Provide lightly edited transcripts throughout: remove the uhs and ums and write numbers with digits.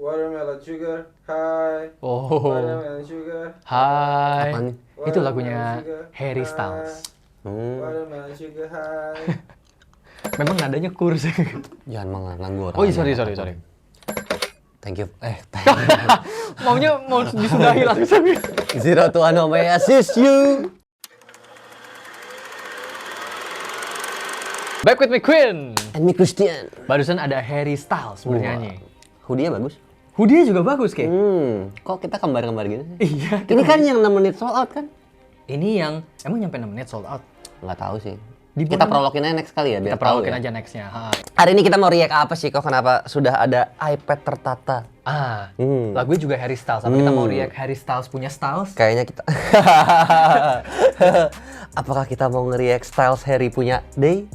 Watermelon sugar, hi. Oh, Watermelon sugar, hai. Apaan? Itu lagunya Harry Styles. watermelon sugar, hi. Memang nadanya kurs. Jangan mengganggu orang. Oh iya, sorry. Thank you. Maunya mau disudahi langsung. Zero to one, may I assist you? Back with me Queen. And me Christian. Barusan ada Harry Styles bernyanyi. Hoodie-nya bagus. Hoodie juga bagus, Kek. Kok kita kembar-kembar gitu? Iya. Ini kan yang 6 menit sold out kan? Ini yang emang nyampe 6 menit sold out. Nggak tahu sih. Di Kita mana? prologin aja next kali ya, biar Kita tahu prolokin ya. aja nextnya. Hari ini kita mau react apa sih kok? Kenapa sudah ada iPad tertata? Lagunya juga Harry Styles. Apa kita mau react Harry Styles punya Styles? Kayaknya kita... Apakah kita mau nge-react Styles Harry punya Day?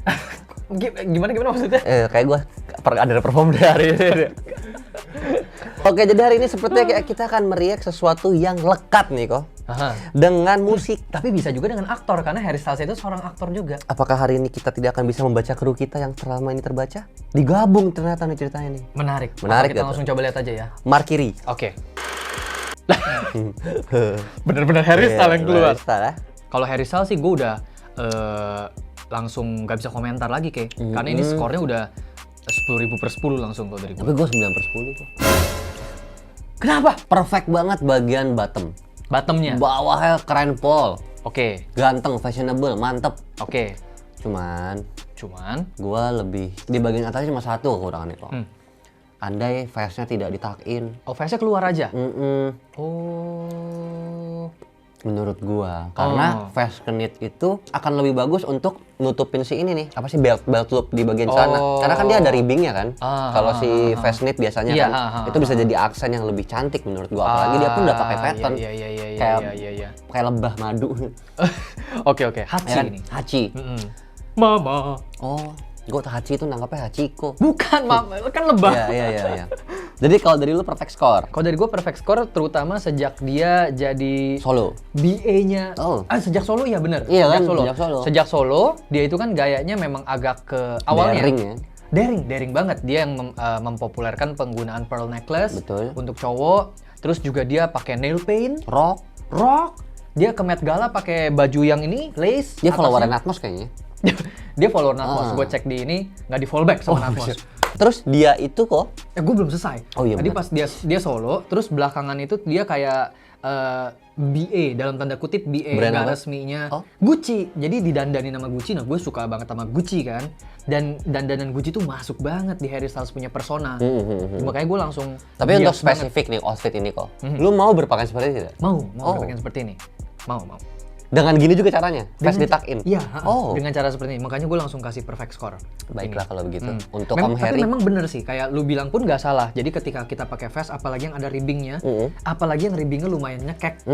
Gimana maksudnya? Kayak gue ada perform dari hari ini. Oke, jadi hari ini sepertinya kayak kita akan meriak sesuatu yang lekat nih kok. Dengan musik. Tapi bisa juga dengan aktor, karena Harry Styles itu seorang aktor juga. Apakah hari ini kita tidak akan bisa membaca kru kita yang selama ini terbaca? Digabung ternyata nih ceritanya nih. Menarik. Menarik Apa kita gitu. langsung coba lihat aja ya. Markiri. Oke. Bener-bener Harry Styles yang keluar. Style, ya? Kalau Harry Styles sih gue udah langsung nggak bisa komentar lagi, Kek. Karena ini skornya udah 10.000/10 langsung kalau dari gue. Tapi gue 9/10 kok. Kenapa? Perfect banget bagian bottom. Bottomnya. Bawahnya keren pol. Oke. Ganteng, fashionable, mantep. Oke. Cuman gue lebih di bagian atasnya cuma satu kekurangannya kok. Andai face-nya tidak ditakin. Oh, face-nya keluar aja? Oh. Menurut gua, karena face knit itu akan lebih bagus untuk nutupin si ini nih, apa sih belt loop di bagian sana. Karena kan dia ada ribbingnya kan. Kalau si face knit biasanya Iya, kan itu bisa jadi aksen yang lebih cantik menurut gua. Apalagi dia pun udah pakai pattern. Iya. Kayak lebah madu. Oke. Hachi Ya kan? ini. Hachi. Mama. Oh, gua Hachi itu nangkapnya Hachiko. Bukan, Mama. Kan lebah. Iya. Jadi kalau dari lu perfect score. Kalau dari gue perfect score terutama sejak dia jadi Solo. BA-nya. Sejak Solo ya bener. Iya kan, Solo. sejak Solo. Sejak Solo dia itu kan gayanya memang agak ke awalnya. Daring ya. Daring banget. Dia yang mempopulerkan penggunaan pearl necklace. Betul. Untuk cowok. Terus juga dia pakai nail paint. Rock. Dia ke Met Gala pakai baju yang ini lace. Dia follower atasnya. Natmos kayaknya. Dia follower Natmos. Gue cek di ini nggak di fallback sama Natmos. Terus dia itu kok Gue belum selesai. Oh iya, Tadi benar. pas dia solo, terus belakangan itu dia kayak BA dalam tanda kutip BA Brand nggak apa? resminya Oh. Gucci. Jadi didandani nama Gucci. Nah gue suka banget sama Gucci kan. Dan dandanan Gucci tuh masuk banget di Harry Styles punya persona. Makanya gue langsung. Tapi untuk bias banget. spesifik nih outfit ini kok. Lu mau berpakaian seperti itu tidak? Mau Oh. berpakaian seperti ini. Mau. Dengan gini juga caranya? Face dituck-in? Iya, Oh. dengan cara seperti ini. Makanya gue langsung kasih perfect score. Baiklah kalau begitu. Untuk Tapi Om Harry. memang bener sih, kayak lu bilang pun nggak salah. Jadi ketika kita pakai vest, apalagi yang ada ribbingnya, apalagi yang ribbingnya lumayan nyekek,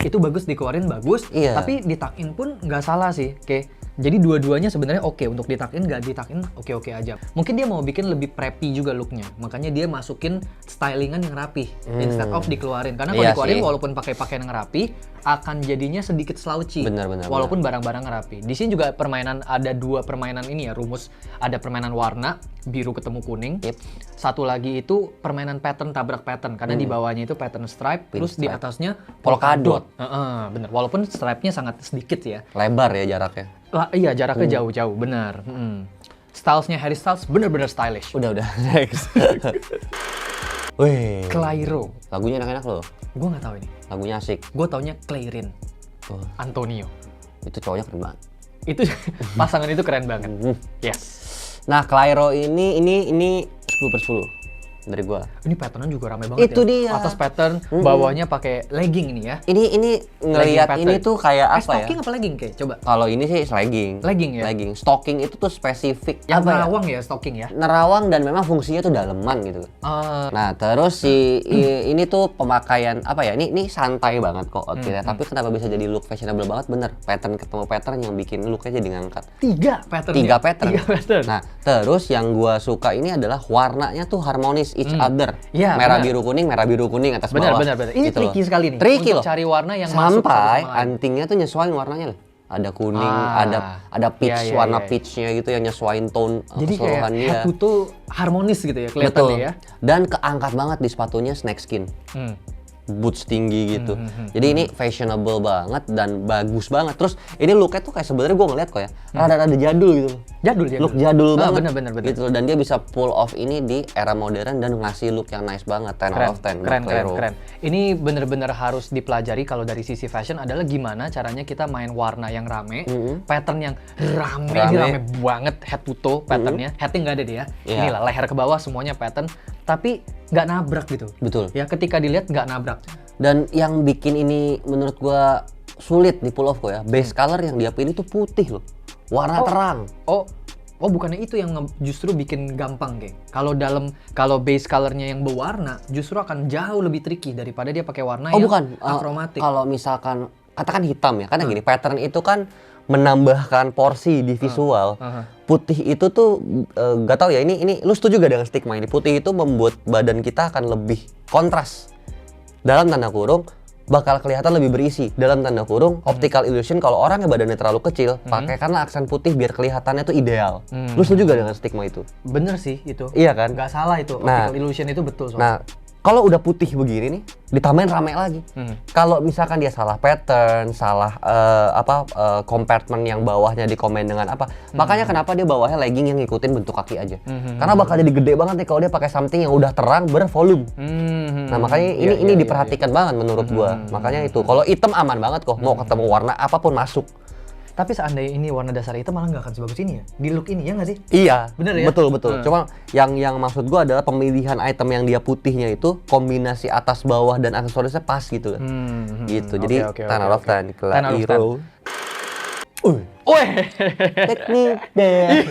itu bagus dikeluarin bagus. Iya. Tapi dituck-in pun nggak salah sih, oke. Jadi dua-duanya sebenarnya oke untuk dituck-in, nggak dituck-in oke aja. Mungkin dia mau bikin lebih preppy juga looknya, makanya dia masukin stylingan yang rapi instead of dikeluarin. Karena kalau Iya dikeluarin sih. walaupun pakai pakaian yang rapi, akan jadinya sedikit slouchy. Benar. Walaupun barang-barang rapi. Di sini juga ada dua permainan ini ya, rumus. Ada permainan warna, biru ketemu kuning. Yep. Satu lagi itu permainan pattern, tabrak pattern. Karena di bawahnya itu pattern stripe, terus di stripe. atasnya Polka dot. Bener, walaupun stripe-nya sangat sedikit ya. Lebar ya jaraknya. Iya, jaraknya jauh-jauh, bener. Stylesnya Harry Styles bener-bener stylish. Udah. Next. Wih. Clairo. Lagunya enak-enak loh. Gue nggak tahu ini. Lagunya asik. Gue taunya Clairin. Oh, Antonio. itu cowoknya keren banget. Itu pasangan itu keren banget. Yes. Nah, Clairo ini 10/10 dari gua. Ini patternnya juga ramai banget Itu ya. dia. Atas pattern, bawahnya pakai legging ini ya. Ini ngelihat Legging ini pattern. tuh kayak apa ya? Stocking apa legging kayak? Coba. Kalau ini sih legging. Legging ya? Legging. Stocking itu tuh spesifik. Yang apa ya? nerawang ya stocking ya. Nerawang dan memang fungsinya tuh daleman gitu. Nah, terus ini tuh pemakaian apa ya? Ini santai banget kok outfitnya. Tapi kenapa bisa jadi look fashionable banget? Bener. Pattern ketemu pattern yang bikin looknya jadi ngangkat. Tiga pattern. Nah, terus yang gua suka ini adalah warnanya tuh harmonis each other. Iya, merah benar. biru kuning atas Benar. bawah. Ini Gitu tricky loh. sekali nih. Tricky untuk loh. cari warna yang masuk satu sampai sama lain. antingnya tuh nyesuaiin warnanya loh. ada kuning, ada peach, warna peachnya gitu yang nyesuaiin tone jadi kayak keseluruhan head dia. to toe harmonis gitu ya Betul. kelihatannya ya. Dan keangkat banget di sepatunya snakeskin. Boots tinggi gitu. Jadi ini fashionable banget dan bagus banget. Terus ini looknya tuh kayak sebenarnya gue ngeliat kok ya, rada-rada jadul gitu. Jadul. Look jadul banget. Bener. Gitu loh. Dan dia bisa pull off ini di era modern dan ngasih look yang nice banget. 10 out of 10. Keren. Ini bener-bener harus dipelajari kalau dari sisi fashion adalah gimana caranya kita main warna yang rame, pattern yang rame. Ini rame banget head to toe patternnya. Headnya nggak ada deh ya. Inilah leher ke bawah semuanya pattern, tapi nggak nabrak gitu. Betul. Ya ketika dilihat nggak nabrak. Dan yang bikin ini menurut gua sulit di pull off kok ya, base color yang dia pilih tuh putih loh. Warna terang. Oh bukannya itu yang justru bikin gampang kayak. Kalau base colornya yang berwarna justru akan jauh lebih tricky daripada dia pakai warna yang akromatik. Kalau misalkan katakan hitam ya, karena gini pattern itu kan menambahkan porsi di visual. Putih itu tuh gak tahu ya, ini lu setuju gak dengan stigma ini? Putih itu membuat badan kita akan lebih kontras. Dalam tanda kurung bakal kelihatan lebih berisi. Dalam tanda kurung optical illusion kalau orangnya badannya terlalu kecil, pakaikanlah aksen putih biar kelihatannya tuh ideal. Lu setuju gak dengan stigma itu? Bener sih itu. Iya kan? Gak salah itu. Optical illusion itu betul soalnya. Nah, kalau udah putih begini nih, ditambahin rame lagi. Kalau misalkan dia salah pattern, salah compartment yang bawahnya dikomen dengan apa, makanya kenapa dia bawahnya legging yang ngikutin bentuk kaki aja. Karena bakal jadi gede banget nih kalau dia pakai something yang udah terang bervolume. Nah, makanya ini diperhatikan banget menurut gua. Makanya itu, kalau hitam aman banget kok, mau ketemu warna apapun masuk. Tapi seandainya ini warna dasar hitam malah nggak akan sebagus ini ya? Di look ini ya nggak sih? Iya, bener ya? Betul. Cuma yang maksud gua adalah pemilihan item yang dia putihnya itu kombinasi atas bawah dan aksesorisnya pas gitu kan. Gitu. Jadi 10 out of 10 Clairo. Teknik deh.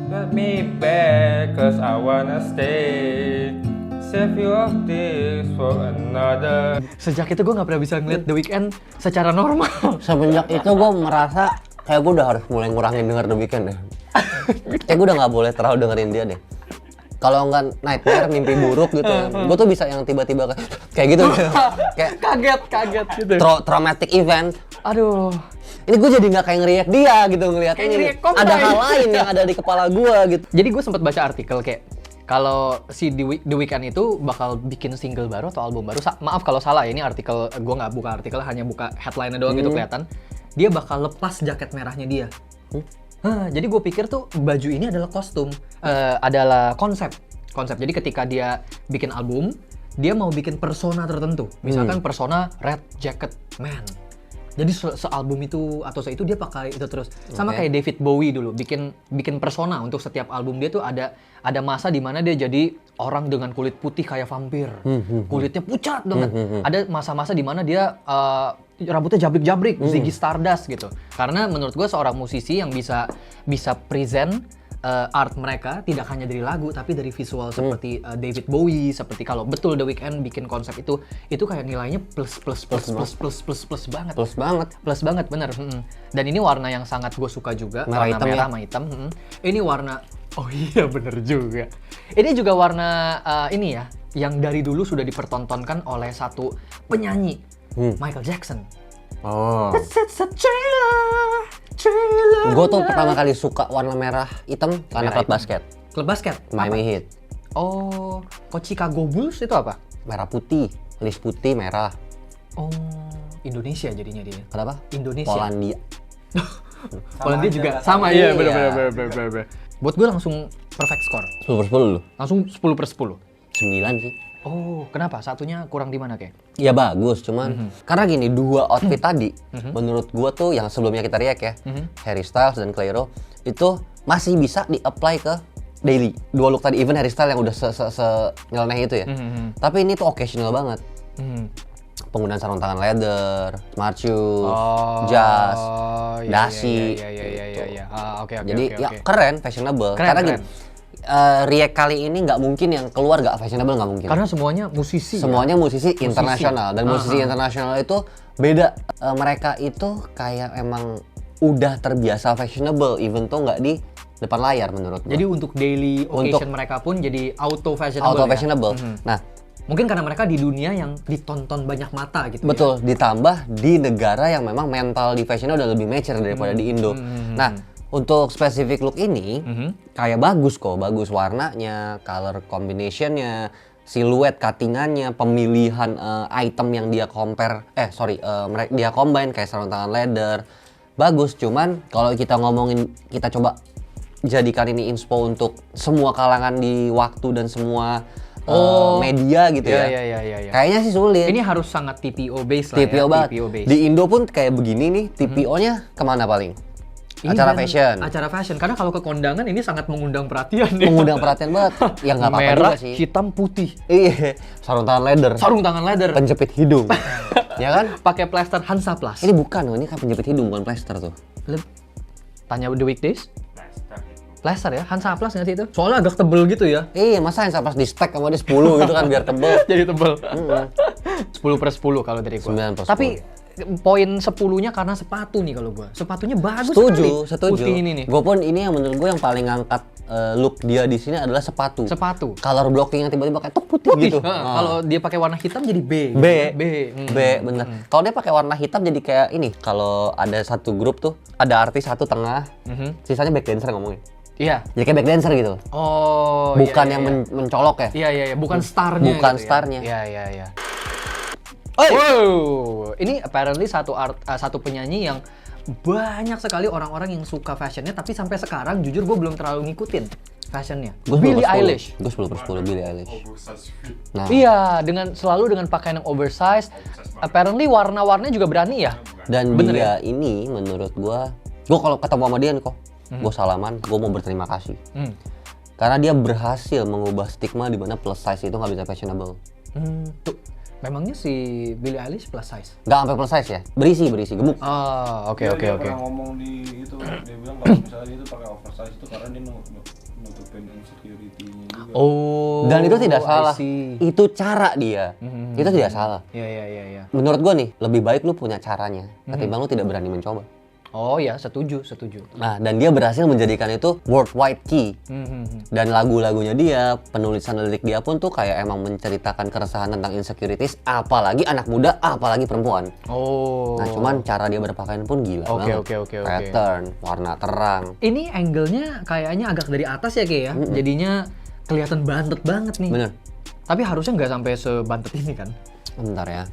Let me back, cause I wanna stay. Save you of this for another. Sejak itu gue nggak pernah bisa ngeliat The Weeknd secara normal. Semenjak itu gue merasa kayak gue udah harus mulai ngurangin denger The Weeknd deh. Kayak gue udah nggak boleh terlalu dengerin dia deh. Kalau nggak nightmare, mimpi buruk gitu, gue tuh bisa yang tiba-tiba kayak gitu. Kayak kaget gitu. Traumatic event. Aduh. Ini gue jadi nggak kayak ngeriak dia gitu ngeliat ini. Ada hal lain yang ada di kepala gue gitu. Jadi gue sempat baca artikel kayak kalau si The Weeknd itu bakal bikin single baru atau album baru. Maaf kalau salah ya, ini artikel gue nggak buka artikel, hanya buka headline-nya doang gitu kelihatan. Dia bakal lepas jaket merahnya dia. Jadi gue pikir tuh baju ini adalah kostum, adalah konsep. Jadi ketika dia bikin album, dia mau bikin persona tertentu. Misalkan persona Red Jacket Man. Jadi sealbum itu atau itu dia pakai itu terus. Sama kayak David Bowie dulu bikin persona untuk setiap album dia tuh ada masa di mana dia jadi orang dengan kulit putih kayak vampir. Kulitnya pucat banget. Ada masa-masa di mana dia rambutnya jabrik-jabrik, Ziggy Stardust gitu. Karena menurut gue seorang musisi yang bisa present art mereka tidak hanya dari lagu tapi dari visual seperti David Bowie, seperti kalau betul The Weeknd bikin konsep itu kayak nilainya plus banget. Plus banget bener. Dan ini warna yang sangat gue suka juga, warna merah sama hitam. Ini warna, oh iya bener juga. Ini juga warna ini ya, yang dari dulu sudah dipertontonkan oleh satu penyanyi, Michael Jackson. Gue tuh pertama kali suka warna merah hitam karena klub basket. Klub basket? Miami Heat. Oh, kok Chicago Bulls itu apa? Merah putih, list putih merah. Oh, Indonesia jadinya dia. Kenapa? Indonesia. Polandia. Polandia juga sama ya, bener. Buat gue langsung perfect score. 10/10 lu? Langsung 10/10. 9 sih. Oh, kenapa? Satunya kurang di mana kayak? Ya bagus, cuman karena gini, dua outfit tadi menurut gua tuh yang sebelumnya kita react ya, Harry Styles dan Clairo itu masih bisa di-apply ke daily. Dua look tadi, even Harry Styles yang udah nyeleneh itu ya. Tapi ini tuh occasional banget. Penggunaan sarung tangan leather, smart shoes, jas, dasi. Jadi ya keren, fashionable. Karena gini, react kali ini nggak mungkin yang keluar nggak fashionable, nggak mungkin. Karena semuanya musisi. Semuanya musisi internasional, dan musisi internasional itu beda. Mereka itu kayak emang udah terbiasa fashionable, even tuh nggak di depan layar menurut gua. Jadi untuk daily occasion mereka pun jadi auto fashionable. Auto fashionable. Nah, Mungkin karena mereka di dunia yang ditonton banyak mata gitu. Betul, ditambah di negara yang memang mental di fashionnya udah lebih mature daripada di Indo. Nah, untuk spesifik look ini kayak bagus kok, bagus warnanya, color combinationnya, siluet cuttingannya, pemilihan item yang dia dia combine kayak sarung tangan leather. Bagus, cuman kalau kita ngomongin, kita coba jadikan ini inspo untuk semua kalangan di waktu dan semua media gitu ya. Iya. Kayaknya sih sulit. Ini harus sangat TPO based lah TPO ya. banget. TPO based. Di Indo pun kayak begini nih, TPO-nya kemana paling? Acara fashion. Acara fashion. Karena kalau ke kondangan ini sangat mengundang perhatian. Ya. Mengundang perhatian banget. Ya nggak apa-apa Merah, juga sih. hitam, putih. Iya, sarung tangan leather. Sarung tangan leather. Penjepit hidung. Ya kan? Pakai plester Hansaplast. Ini bukan loh, ini kan penjepit hidung bukan plester tuh. Tanya The Weekdays? Plester ya? Hansaplast nggak sih itu? Soalnya agak tebel gitu ya. Iya, masa yang pas di stack sama dia 10 gitu kan biar tebel. Jadi tebel. 10/10 kalau dari gua. 9/10. Tapi poin 10-nya karena sepatu nih kalau gua. Sepatunya bagus Setuju. sekali. Putih ini nih. Gue pun ini yang menurut gue yang paling ngangkat look dia di sini adalah sepatu. Sepatu. Color blocking yang tiba-tiba kayak putih gitu. Kalau dia pakai warna hitam jadi B. Bener. Kalau dia pakai warna hitam jadi kayak ini. Kalau ada satu grup tuh, ada artis satu tengah, sisanya back dancer ngomongin. Iya. Jadi kayak back dancer gitu. Oh. Bukan iya, yang iya. mencolok ya. Iya. Bukan starnya. Bukan gitu starnya. Ya. Iya. Oi! Wow. Ini apparently satu penyanyi yang banyak sekali orang-orang yang suka fashionnya, tapi sampai sekarang jujur gue belum terlalu ngikutin fashionnya. Billie Eilish. Gue 10/10 Billie Eilish. Nah, Iya, selalu dengan pakaian yang oversize. Apparently warna-warnanya juga berani ya. dan Bener dia ini menurut gue kalau ketemu sama dia nih kok, gue salaman, gue mau berterima kasih. Karena dia berhasil mengubah stigma di mana plus size itu nggak bisa fashionable. Tuh, memangnya si Billie Eilish plus size? Nggak sampai plus size ya, berisi, gemuk. Oh, oke. Dia pernah ngomong di itu, dia bilang kalau misalnya itu pakai oversize itu karena dia nutupin insecurity-nya juga. Oh. Dan itu tidak I salah, see. itu cara dia, itu tidak salah. Iya. Menurut gue nih, lebih baik lu punya caranya, ketimbang lu tidak berani mencoba. Oh ya, setuju. Nah, dan dia berhasil menjadikan itu worldwide key. Dan lagu-lagunya dia, penulisan lirik dia pun tuh kayak emang menceritakan keresahan tentang insecurities, apalagi anak muda, apalagi perempuan. Oh. Nah, cuman cara dia berpakaian pun gila banget. Oke. Pattern, warna terang. Ini angle-nya kayaknya agak dari atas ya, Kay ya. Jadinya kelihatan bantet banget nih. Bener. Tapi harusnya nggak sampai sebantet ini kan? Bentar ya.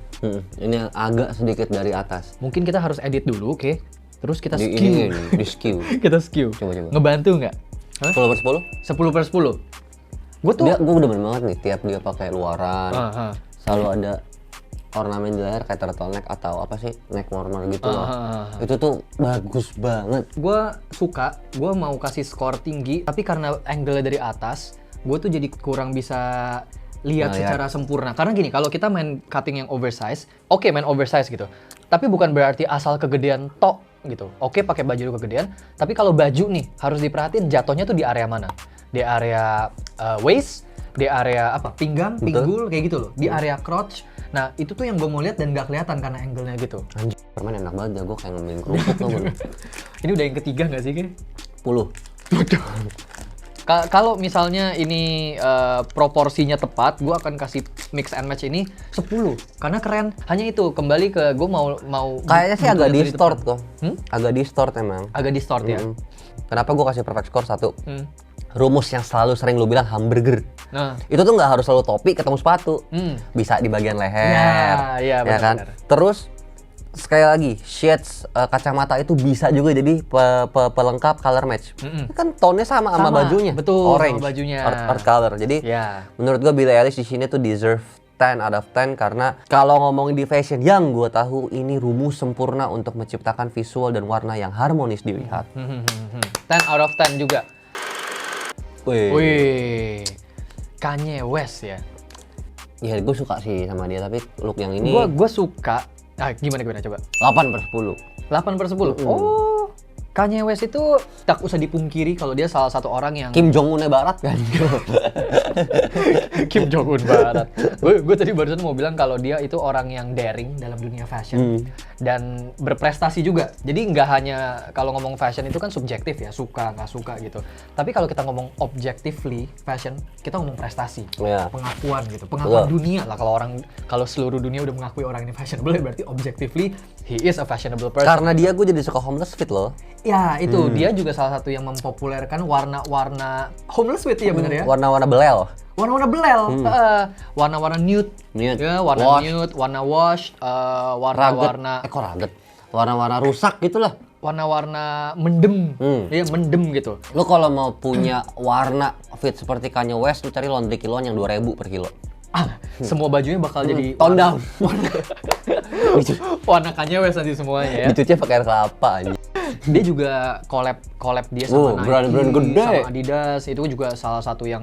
Ini agak sedikit dari atas. Mungkin kita harus edit dulu, oke? Terus kita Di skew. di skew. Kita skew. Coba. Ngebantu nggak? 10/10? 10/10. Gue tuh. Gue demen banget nih tiap dia pakai luaran. Selalu ada ornamen di leher kayak turtleneck atau apa sih, neck warmer gitu loh. Itu tuh bagus banget. Gue suka, gue mau kasih skor tinggi, tapi karena angle dari atas, gue tuh jadi kurang bisa lihat secara sempurna. Karena gini, kalau kita main cutting yang oversize, oke main oversize gitu. Tapi bukan berarti asal kegedean tok gitu. Oke pakai baju lu kegedean, tapi kalau baju nih harus diperhatiin jatuhnya tuh di area mana? Di area waist, di area apa? Pinggang, pinggul kayak gitu loh. Di area crotch. Nah, itu tuh yang gue mau lihat dan gak kelihatan karena angle-nya gitu. Anjir, permen enak banget ya, gue kayak ngemilin kerupuk tuh. Ini udah yang ketiga gak sih, Ki? 10. Kalau misalnya ini proporsinya tepat, gue akan kasih mix and match ini 10 karena keren. Hanya itu kembali ke gue mau Kayaknya sih agak dari distort depan. kok. Agak distort emang. Agak distort ya. Kenapa gue kasih perfect score 1? Rumus yang selalu sering lu bilang hamburger. Nah, Itu tuh nggak harus selalu topi ketemu sepatu. Bisa di bagian leher. Ya, ya kan? benar. Terus sekali lagi, shades kacamata itu bisa juga jadi pelengkap color match. Kan tone-nya sama bajunya. Betul, orange, sama bajunya. Earth color. Jadi Ya. menurut gue Billie Eilish di sini tuh deserve 10 out of 10 karena kalau ngomongin di fashion yang gue tahu ini rumus sempurna untuk menciptakan visual dan warna yang harmonis dilihat. 10 out of 10 juga. Wih. Kanye West ya. Ya gue suka sih sama dia, tapi look yang ini Gue suka. Gimana coba? 8/10. 8/10. Oh. Kanye West itu tak usah dipungkiri kalau dia salah satu orang yang Kim Jong Un barat kan. Kim Jong Un barat. Gue tadi barusan mau bilang kalau dia itu orang yang daring dalam dunia fashion dan berprestasi juga. Jadi nggak hanya kalau ngomong fashion itu kan subjektif ya, suka nggak suka gitu. Tapi kalau kita ngomong objectively fashion, kita ngomong prestasi, pengakuan gitu, pengakuan dunia lah. Kalau seluruh dunia udah mengakui orang ini fashionable, berarti objectively he is a fashionable person. Karena dia gue jadi suka homeless fit loh. Ya itu dia juga salah satu yang mempopulerkan warna-warna homeless fit ya bener ya. Warna-warna belel. Warna-warna belel, warna-warna nude, ya, warna wash. Nude, warna wash, warna-warna kok raget? Warna-warna rusak gitulah. Warna-warna mendem, ya mendem gitu. Lo kalau mau punya warna fit seperti Kanye West, lo cari laundry kiloan yang 2.000 per kilo. Semua bajunya bakal jadi tone down. Warna Kanye West nanti semuanya ya. Dicucinya pakai air kelapa aja. Dia juga collab dia sama Nike, brand gede. sama Adidas, itu juga salah satu yang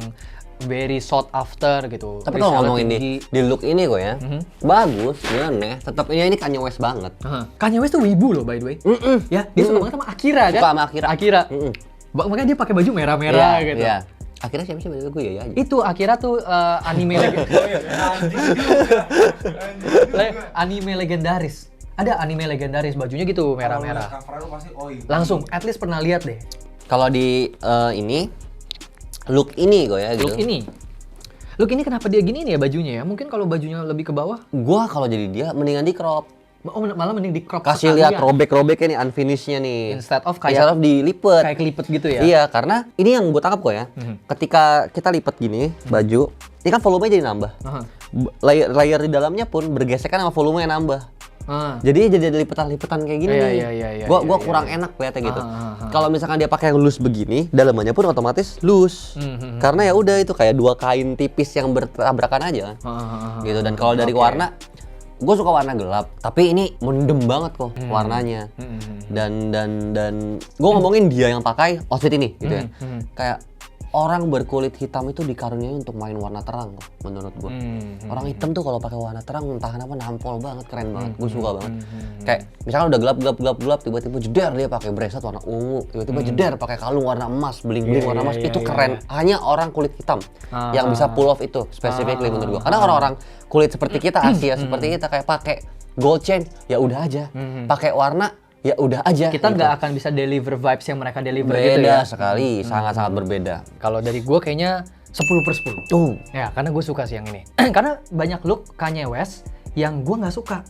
very sought after gitu. Tapi kalau ngomongin di look ini kok ya, bagus, dia aneh. Tetap ini Kanye West banget. Kanye West tuh wibu loh by the way. Ya, dia suka banget sama Akira kan? Suka sama Akira. Makanya dia pakai baju merah-merah gitu. Iya. Akira siapa sih gue ya? Itu Akira tuh anime legendaris. Ada anime legendaris bajunya gitu merah-merah. Langsung, at least pernah lihat deh. Kalau di look ini kok ya gitu. Look ini kenapa dia gini nih ya bajunya ya? Mungkin kalau bajunya lebih ke bawah. Gua kalau jadi dia mendingan di crop. Oh, malah mending di crop. Kasih lihat robek-robeknya nih, unfinishednya nih. Instead of dilipet. Kayak kelipet gitu ya? Iya, karena ini yang gue tangkap kok ya. Ketika kita lipat gini baju, ini kan volumenya jadi nambah. Layer di dalamnya pun bergesekan sama volume yang nambah. Jadi ada lipetan-lipetan kayak gini nih. Gua kurang enak kelihatnya gitu. Kalau misalkan dia pakai yang loose begini, dalamannya pun otomatis loose. Karena ya udah itu kayak dua kain tipis yang bertabrakan aja. Gitu. Dan kalau dari warna, gue suka warna gelap, tapi ini mendem banget kok warnanya. Dan gue ngomongin dia yang pakai outfit ini gitu ya. Kayak orang berkulit hitam itu dikaruniai untuk main warna terang kok menurut gue. Orang hitam tuh kalau pakai warna terang entah kenapa nampol banget, keren banget. Gue suka banget. Kayak misalkan udah gelap tiba-tiba jeder dia pakai bracelet warna ungu, tiba-tiba jeder pakai kalung warna emas, bling-bling warna emas. Itu keren. Hanya orang kulit hitam yang bisa pull off itu specifically menurut gue. Karena orang-orang kulit seperti kita, Asia seperti kita kayak pakai gold chain ya udah aja. Pakai warna ya udah aja. Kita nggak gitu. akan bisa deliver vibes yang mereka deliver beda gitu ya. Beda sekali, sangat-sangat berbeda. Kalau dari gue kayaknya 10/10. Ya, karena gue suka sih yang ini. Karena banyak look Kanye West yang gue nggak suka.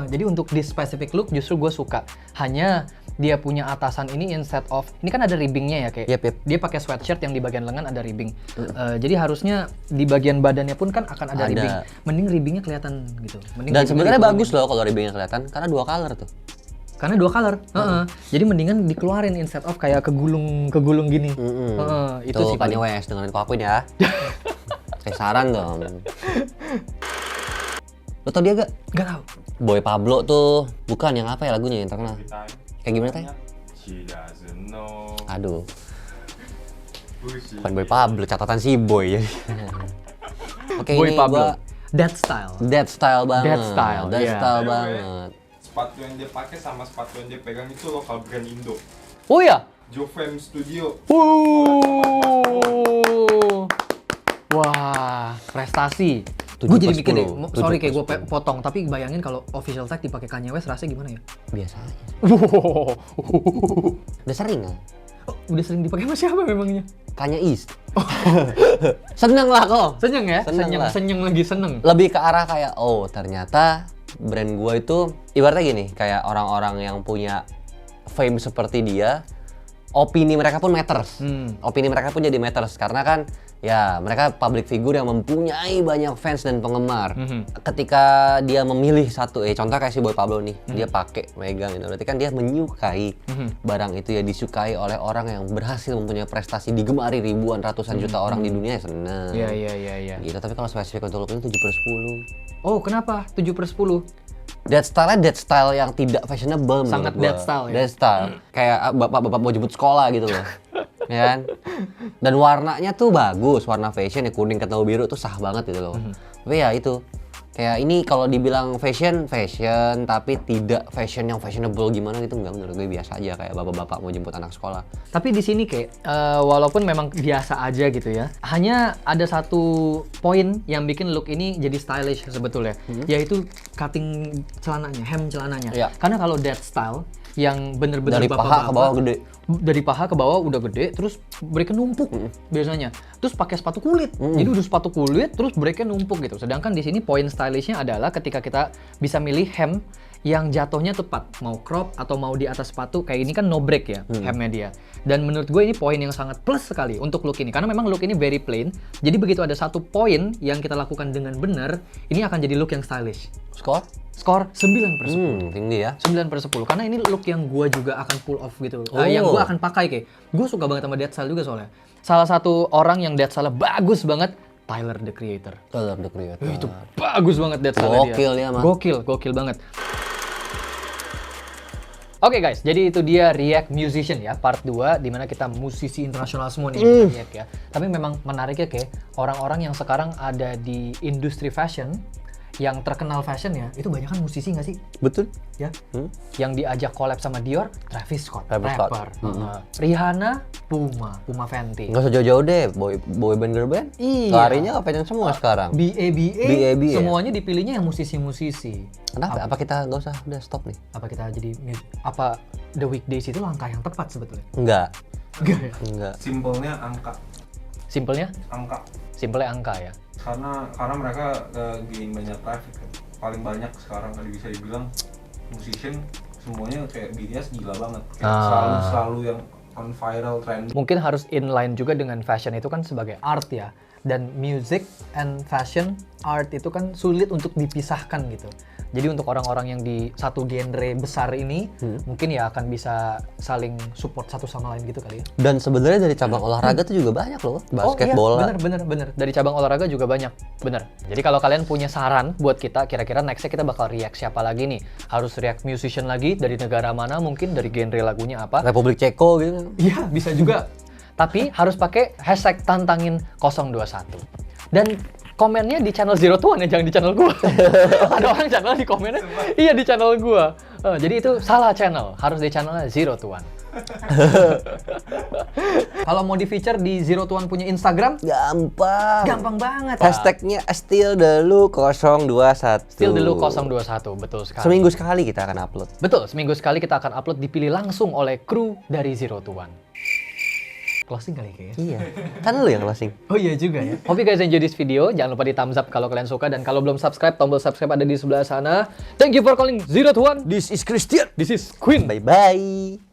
Jadi untuk di specific look justru gue suka. Hanya dia punya atasan ini instead of, ini kan ada ribbingnya ya kayak. Dia pakai sweatshirt yang di bagian lengan ada ribbing. Jadi harusnya di bagian badannya pun kan akan ada ribbing. Mending ribbingnya kelihatan gitu. Dan sebenarnya bagus loh kalau ribbingnya kelihatan karena dua color tuh. Karena dua color. Jadi mendingan dikeluarin instead of kayak kegulung gini. Itu tuh, sih Kanye West dengerin aku akuin ya. Kayak saran dong. Lo tau dia gak? Gak tau. Boy Pablo tuh bukan yang apa ya lagunya yang terkenal? Kayak gimana teh? Aduh. Bukan Boy Pablo, catatan si Boy. Oke, Boy ini Pablo. Dead style banget. Dead style Banget. Sepatu yang dia pakai sama sepatu yang dia pegang itu lokal brand Indo. Oh ya? Jovem Studio. Wah, prestasi. Gue jadi mikir deh, sorry kayak gue potong, tapi bayangin kalau official tag dipakai Kanye West rasanya gimana ya? Biasa aja. Udah sering kan? Oh, udah sering dipakai sama siapa memangnya? Kanye East. Seneng lah kok. Seneng ya? Seneng. Lebih ke arah kayak, oh ternyata brand gua itu ibaratnya gini, kayak orang-orang yang punya fame seperti dia, opini mereka pun matters. Opini mereka pun jadi matters karena kan ya mereka public figure yang mempunyai banyak fans dan penggemar. Ketika dia memilih satu, contoh kayak si Boy Pablo nih, dia pakai megang itu, berarti kan dia menyukai barang itu ya, disukai oleh orang yang berhasil mempunyai prestasi, digemari ribuan ratusan juta orang di dunia, ya seneng. Iya. Gitu, tapi kalau spesifik untuk look ini 7/10. Oh, kenapa? 7/10? Dead style yang tidak fashionable. Sangat dead style ya? Dead style. Kayak bapak-bapak mau jemput sekolah gitu loh. Ya kan? Dan warnanya tuh bagus, warna fashion ya, kuning ketemu biru tuh sah banget gitu loh. Tapi ya itu, Kayak ini kalau dibilang fashion tapi tidak fashion yang fashionable gimana gitu, enggak, menurut gue biasa aja kayak bapak-bapak mau jemput anak sekolah. Tapi di sini kayak walaupun memang biasa aja gitu ya, hanya ada satu poin yang bikin look ini jadi stylish sebetulnya, yaitu cutting celananya, hem celananya. Iya. Karena kalau that style yang bener-bener Dari paha ke bawah gede. Dari paha ke bawah udah gede, terus breaknya numpuk biasanya. Terus pakai sepatu kulit, jadi udah sepatu kulit, terus breaknya numpuk gitu. Sedangkan di sini poin stylishnya adalah ketika kita bisa milih hem yang jatuhnya tepat, mau crop atau mau di atas sepatu, kayak ini kan no break ya hemnya dia. Dan menurut gue ini poin yang sangat plus sekali untuk look ini, karena memang look ini very plain. Jadi begitu ada satu poin yang kita lakukan dengan benar, ini akan jadi look yang stylish. Skor 9/10. Tinggi ya. 9/10 karena ini look yang gue juga akan pull off gitu. Yang gue akan pakai kayak. Gue suka banget sama Dead Style juga soalnya. Salah satu orang yang Dead Style bagus banget, Tyler the Creator. Tyler the Creator. Itu bagus banget Dead Style dia. Gokil ya, Mas. Gokil banget. Oke guys, jadi itu dia React Musician ya, part 2 dimana kita musisi internasional semua nih yang react ya. Tapi memang menariknya kayak orang-orang yang sekarang ada di industri fashion, yang terkenal fashion ya, itu banyak kan musisi nggak sih? Betul. Ya, yang diajak collab sama Dior, Travis Scott, Travis Scott. rapper. Rihanna, Puma Fenty. Nggak usah jauh-jauh deh, boy band girl band. Iya. Larinya ke fashion semua sekarang. BA, ya? semuanya dipilihnya yang musisi-musisi. Kenapa? Apa kita nggak usah udah stop nih? Apa kita jadi apa The Weekdays itu langkah yang tepat sebetulnya? Enggak. Enggak ya? Enggak. Simpelnya angka. Simpelnya angka ya. Karena mereka gain banyak traffic kan. Paling banyak sekarang kali bisa dibilang musician semuanya kayak BTS gila banget. Kayak selalu yang on viral trending. Mungkin harus inline juga dengan fashion itu kan sebagai art ya. Dan music and fashion art itu kan sulit untuk dipisahkan gitu. Jadi untuk orang-orang yang di satu genre besar ini mungkin ya akan bisa saling support satu sama lain gitu kali ya. Dan sebenarnya dari cabang olahraga tuh juga banyak loh. Basket, bola. Bener. Dari cabang olahraga juga banyak, bener. Jadi kalau kalian punya saran buat kita, kira-kira nextnya kita bakal react siapa lagi nih? Harus react musician lagi dari negara mana? Mungkin dari genre lagunya apa? Republik Ceko gitu. Iya, bisa juga. Tapi harus pakai hashtag tantangin 021. Dan komennya di channel Zero to One ya, jangan di channel gua. Ada orang channel di komennya, iya di channel gua. Jadi itu salah channel, harus di channelnya Zero to One. Kalau mau di feature di Zero to One punya Instagram, gampang banget. Hashtagnya still the look 021. Still the look 021, betul sekali. Seminggu sekali kita akan upload. Betul, seminggu sekali kita akan upload, dipilih langsung oleh kru dari Zero to One. Closing kali kayaknya. Iya, kan lu yang closing. Oh iya juga ya. Hope you guys enjoy this video. Jangan lupa di thumbs up kalau kalian suka. Dan kalau belum subscribe, tombol subscribe ada di sebelah sana. Thank you for calling Zero to One. This is Christian. This is Queen. Bye-bye.